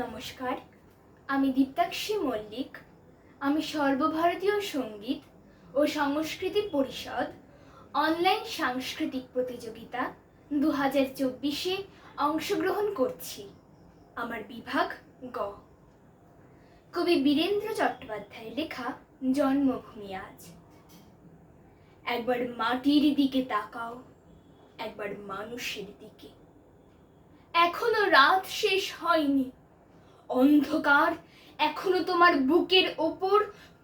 নমস্কার, আমি দীপ্তাক্ষী মল্লিক। আমি সর্বভারতীয় সঙ্গীত ও সংস্কৃতি পরিষদ অনলাইন সাংস্কৃতিক প্রতিযোগিতা 2024-এ অংশগ্রহণ করছি। আমার বিভাগ গ। কবি বীরেন্দ্র চট্টোপাধ্যায়ের লেখা জন্মভূমি আজ। একবার মাটির দিকে তাকাও, একবার মানুষের দিকে। এখনো রাত শেষ হয়নি, অন্ধকার এখনো তোমার বুকের ওপর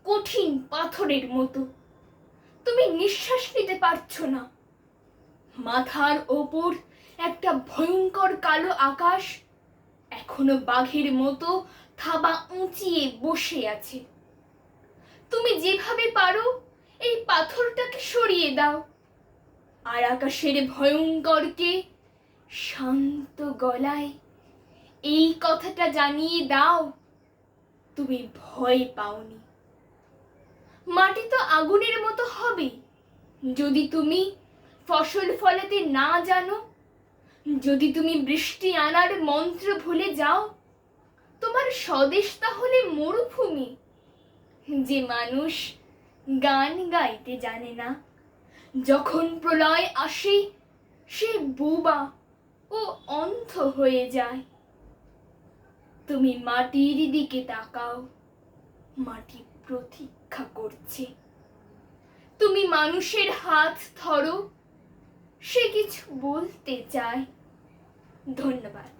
কঠিন পাথরের মতো। তুমি নিঃশ্বাস নিতে পারছো না। মাথার ওপর একটা ভয়ঙ্কর কালো আকাশ এখনো বাঘের মতো থাবা উঁচিয়ে বসে আছে। তুমি যেভাবে পারো এই পাথরটাকে সরিয়ে দাও, আর আকাশের ভয়ঙ্করকে শান্ত গলায় এই কথাটা জানিয়ে দাও, তুমি ভয় পাওনি। মাটি তো আগুনের মতো হবে যদি তুমি ফসল ফলাতে না জানো, যদি তুমি বৃষ্টি আনার মন্ত্র ভুলে যাও। তোমার স্বদেশ তাহলে মরুভূমি, যে মানুষ গান গাইতে জানে না। যখন প্রলয় আসে সে বোবা ও অন্ধ হয়ে যায়। তুমি মাটির দিকে তাকাও, মাটি প্রতীক্ষা করছে। তুমি মানুষের হাত ধরো, সে কিছু বলতে চায়। ধন্যবাদ।